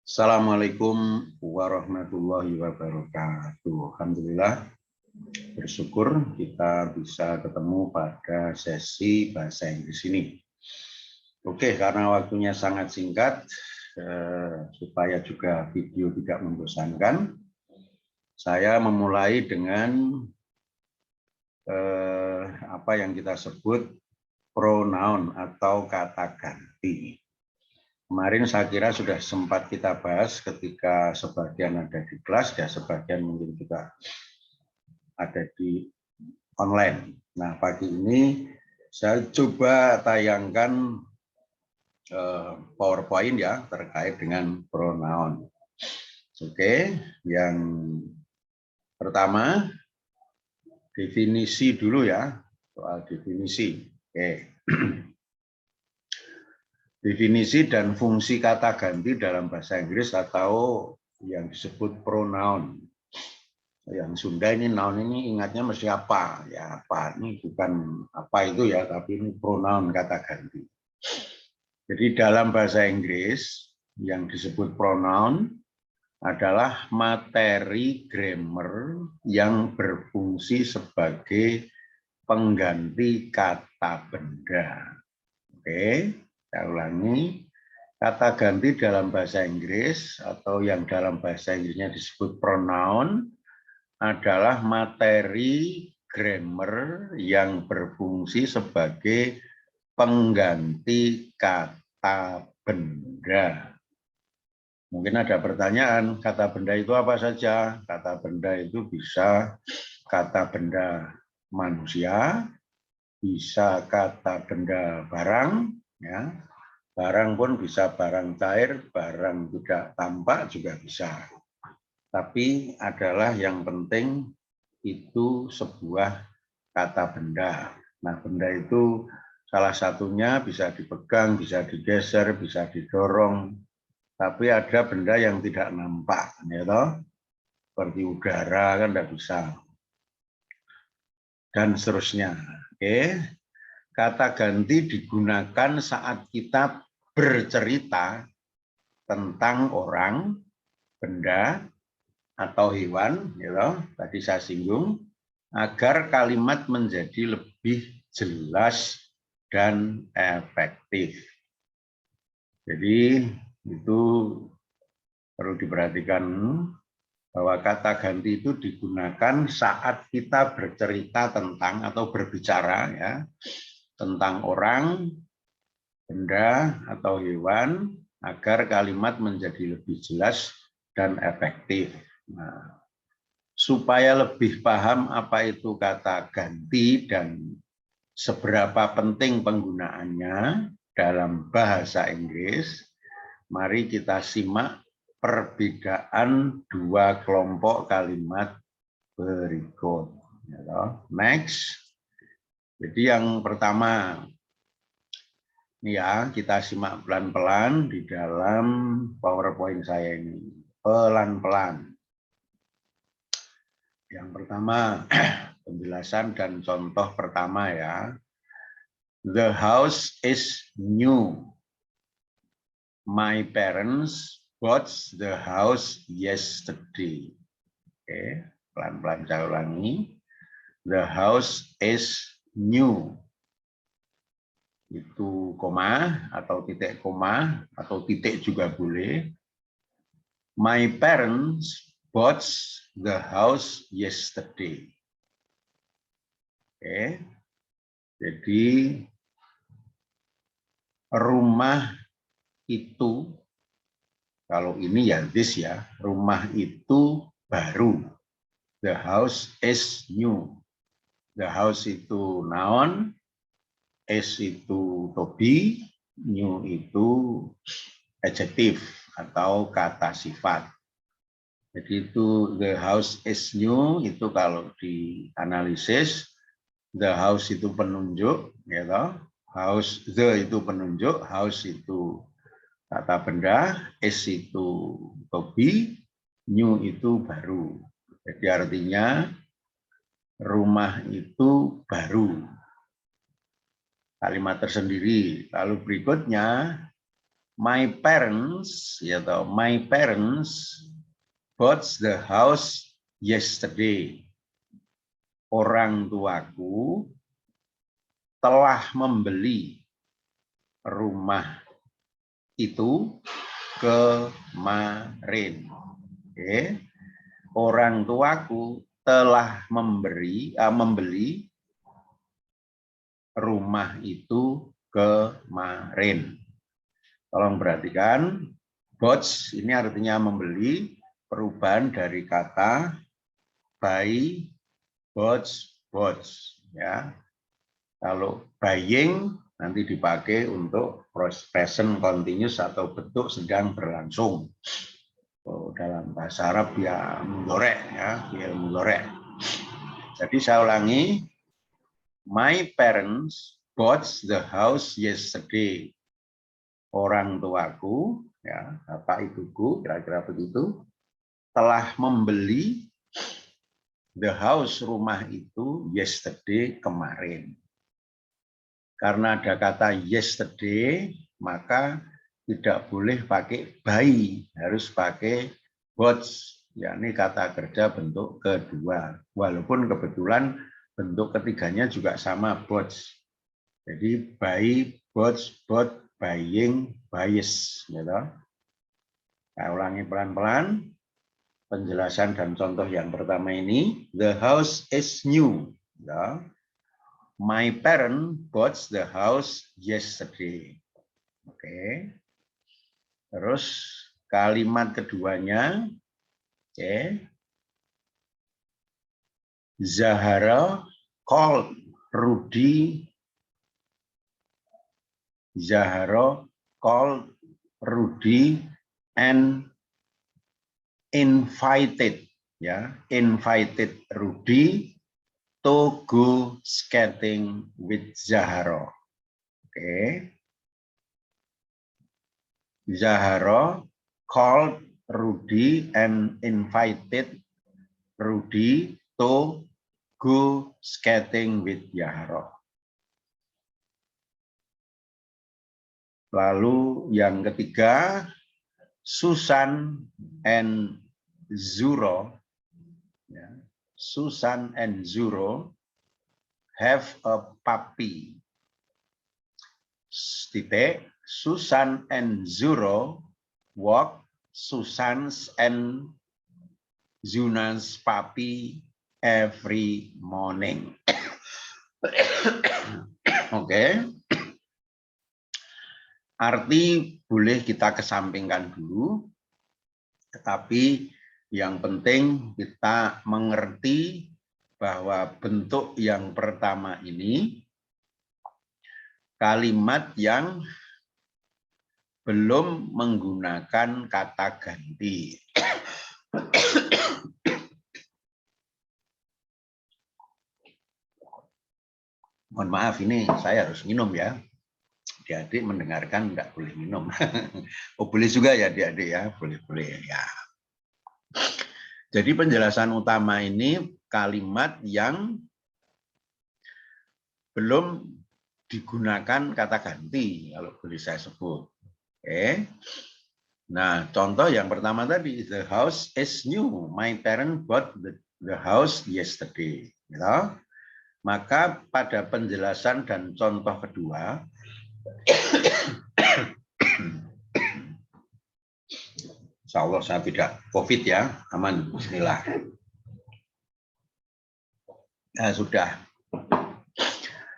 Assalamualaikum warahmatullahi wabarakatuh. Alhamdulillah, bersyukur kita bisa ketemu pada sesi bahasa Inggris ini. Oke, karena waktunya sangat singkat, supaya juga video tidak membosankan, saya memulai dengan apa yang kita sebut pronoun atau kata ganti. Kemarin saya kira sudah sempat kita bahas ketika sebagian ada di kelas, ya sebagian mungkin juga ada di online. Nah, pagi ini saya coba tayangkan PowerPoint ya terkait dengan pronoun. Oke, yang pertama definisi dulu ya, soal definisi. Oke. Definisi dan fungsi kata ganti dalam bahasa Inggris atau yang disebut pronoun. Yang Sunda ini noun ini ingatnya mesti apa? Ya apa, ini bukan apa itu ya, tapi ini pronoun kata ganti. Jadi dalam bahasa Inggris yang disebut pronoun adalah materi grammar yang berfungsi sebagai pengganti kata benda. Oke. Saya ulangi, kata ganti dalam bahasa Inggris atau yang dalam bahasa Inggrisnya disebut pronoun adalah materi grammar yang berfungsi sebagai pengganti kata benda. Mungkin ada pertanyaan, kata benda itu apa saja? Kata benda itu bisa kata benda manusia, bisa kata benda barang, ya, barang pun bisa barang cair, barang tidak tampak juga bisa. Tapi adalah yang penting itu sebuah kata benda. Nah, benda itu salah satunya bisa dipegang, bisa digeser, bisa didorong. Tapi ada benda yang tidak nampak, ya toh? Seperti udara kan tidak bisa. Dan seterusnya. Oke. Kata ganti digunakan saat kita bercerita tentang orang, benda, atau hewan, gitu, tadi saya singgung, agar kalimat menjadi lebih jelas dan efektif. Jadi itu perlu diperhatikan bahwa kata ganti itu digunakan saat kita bercerita tentang atau berbicara ya, tentang orang, benda, atau hewan, agar kalimat menjadi lebih jelas dan efektif. Nah, supaya lebih paham apa itu kata ganti dan seberapa penting penggunaannya dalam bahasa Inggris, mari kita simak perbedaan dua kelompok kalimat berikut. Next. Jadi yang pertama, ya, kita simak pelan-pelan di dalam PowerPoint saya ini. Pelan-pelan. Yang pertama, penjelasan dan contoh pertama ya. The house is new. My parents bought the house yesterday. Oke, pelan-pelan saya ulangi. The house is new. Itu koma atau titik koma atau titik juga boleh. My parents bought the house yesterday. Oke. Jadi rumah itu, kalau ini ya this ya, rumah itu baru. The house is new. The house itu noun, is itu to be, new itu adjektif atau kata sifat. Jadi itu the house is new itu kalau dianalisis, the house itu penunjuk, gitu. House, the itu penunjuk, house itu kata benda, is itu to be, new itu baru. Jadi artinya rumah itu baru. Kalimat tersendiri. Lalu berikutnya, My parents, ya toh, my parents bought the house yesterday. Orang tuaku telah membeli rumah itu kemarin. Oke. Orang tuaku telah membeli rumah itu kemarin. Tolong perhatikan, bought ini artinya membeli, perubahan dari kata buy, bought, ya. Kalau buying nanti dipakai untuk present continuous atau bentuk sedang berlangsung. Dalam bahasa Arab ya menggorek, ya, menggorek. Jadi saya ulangi, my parents bought the house yesterday. Orang tuaku, ya, bapak ibuku, kira-kira begitu, telah membeli the house, rumah itu, yesterday, kemarin. Karena ada kata yesterday, maka tidak boleh pakai buy, harus pakai bought, yakni kata kerja bentuk kedua. Walaupun kebetulan bentuk ketiganya juga sama, bought. Jadi buy, bought, buying, buys, gitu. Saya ulangi pelan-pelan. Penjelasan dan contoh yang pertama ini, the house is new. Ya. My parents bought the house yesterday. Oke. Terus kalimat keduanya, oke. Zahara called Rudy. Zahara called Rudy and invited, ya, invited Rudy to go skating with Zahara. Oke. Zahara called Rudy and invited Rudy to go skating with Zahara. Lalu yang ketiga, Susan and Zuro, ya, Susan and Zuro have a puppy. Titik. Susan and Zuro walk Susan's and Zuna's puppy every morning. Oke. Arti boleh kita kesampingkan dulu, tetapi yang penting kita mengerti bahwa bentuk yang pertama ini kalimat yang belum menggunakan kata ganti. Mohon maaf, ini saya harus minum ya. Adik-adik mendengarkan enggak boleh minum. Oh, boleh juga ya adik-adik ya, boleh-boleh ya. Jadi penjelasan utama ini kalimat yang belum digunakan kata ganti, kalau boleh saya sebut. Oke. Nah, contoh yang pertama tadi, the house is new. My parents bought the house yesterday. You. Maka pada penjelasan dan contoh kedua, insya Allah saya tidak COVID ya, aman, bismillah. Nah, sudah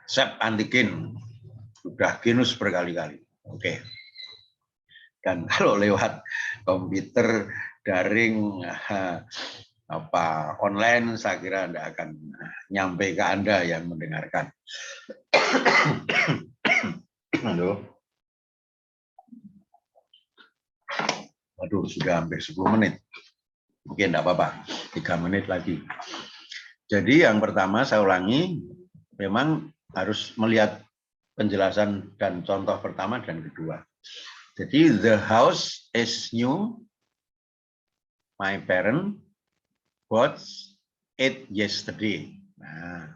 swab antigen, sudah genus berkali-kali. Oke. Dan kalau lewat komputer daring online, saya kira Anda akan nyampe ke Anda yang mendengarkan. Halo. Waduh, sudah hampir 10 menit. Mungkin enggak apa-apa, 3 menit lagi. Jadi yang pertama saya ulangi, memang harus melihat penjelasan dan contoh pertama dan kedua. Jadi the house is new. My parents bought it yesterday. Nah,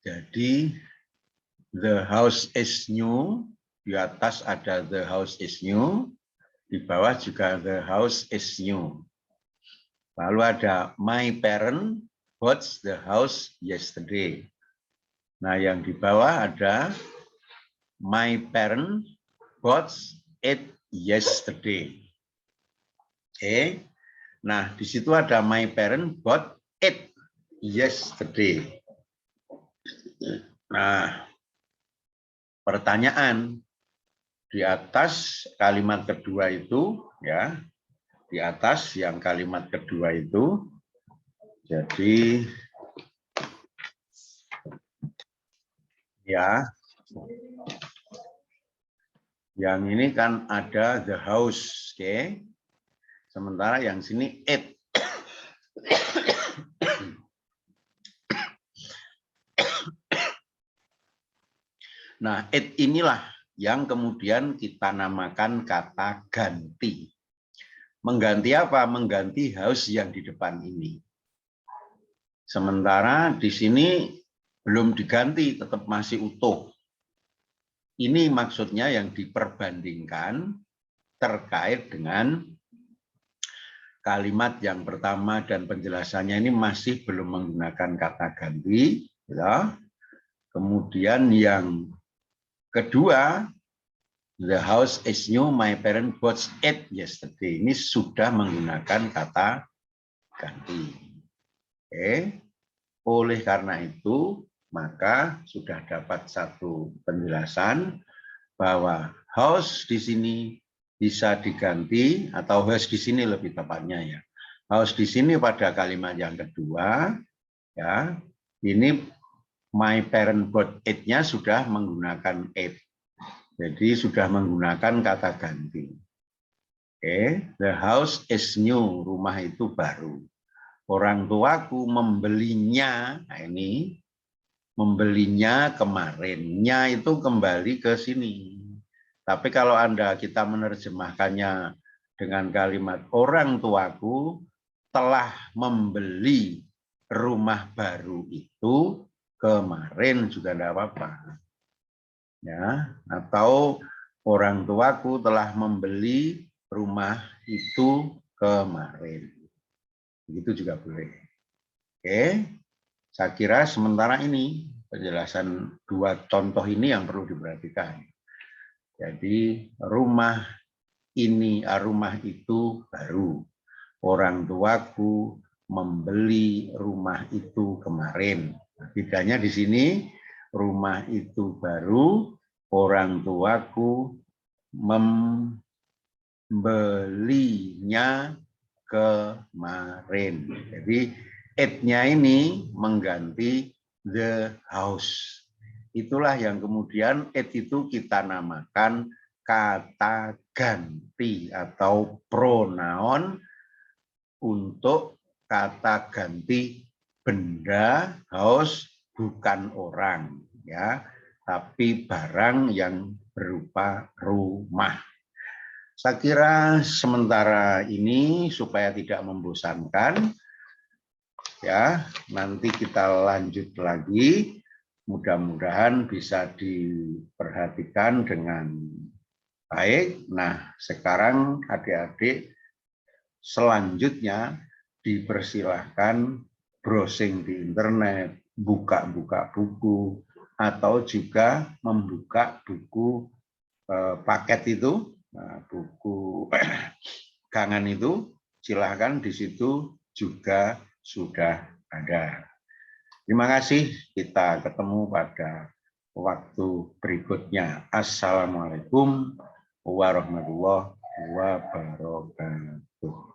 jadi the house is new. di atas ada the house is new, di bawah juga the house is new. Lalu ada my parent bought the house yesterday. Nah, yang di bawah ada my parent bought it yesterday. Oke. Nah, di situ ada my parent bought it yesterday. Nah, pertanyaan di atas kalimat kedua itu, ya, di atas yang kalimat kedua itu, jadi ya, yang ini kan ada the house, oke? Sementara yang sini it. Nah, it inilah yang kemudian kita namakan kata ganti. Mengganti apa? Mengganti house yang di depan ini. Sementara di sini belum diganti, tetap masih utuh. Ini maksudnya yang diperbandingkan terkait dengan kalimat yang pertama dan penjelasannya ini masih belum menggunakan kata ganti. Ya. Kemudian yang kedua, the house is new, my parent bought it yesterday. Ini sudah menggunakan kata ganti. Oke. Oleh karena itu, maka sudah dapat satu penjelasan bahwa house di sini bisa diganti, atau house di sini lebih tepatnya ya. House di sini pada kalimat yang kedua, ya, ini my parent bought it-nya sudah menggunakan it. Jadi sudah menggunakan kata ganti. Oke, the house is new, rumah itu baru. Orang tuaku membelinya, nah ini membelinya kemarinnya itu kembali ke sini. Tapi kalau kita menerjemahkannya dengan kalimat orang tuaku telah membeli rumah baru itu kemarin juga tidak apa-apa. Ya, atau orang tuaku telah membeli rumah itu kemarin. Begitu juga boleh. Oke, saya kira sementara ini penjelasan dua contoh ini yang perlu diperhatikan. Jadi rumah ini, rumah itu baru. Orang tuaku membeli rumah itu kemarin. Bedanya di sini, rumah itu baru, orang tuaku membelinya kemarin. Jadi it-nya ini mengganti the house. Itulah yang kemudian it itu kita namakan kata ganti atau pronoun untuk kata ganti benda, house, bukan orang, ya, tapi barang yang berupa rumah. Saya kira sementara ini supaya tidak membosankan, ya, nanti kita lanjut lagi. Mudah-mudahan bisa diperhatikan dengan baik. Nah, sekarang adik-adik selanjutnya dipersilahkan browsing di internet, buka-buka buku, atau juga membuka buku paket itu, buku gangan itu, silahkan di situ juga sudah ada. Terima kasih, kita ketemu pada waktu berikutnya. Assalamualaikum warahmatullahi wabarakatuh.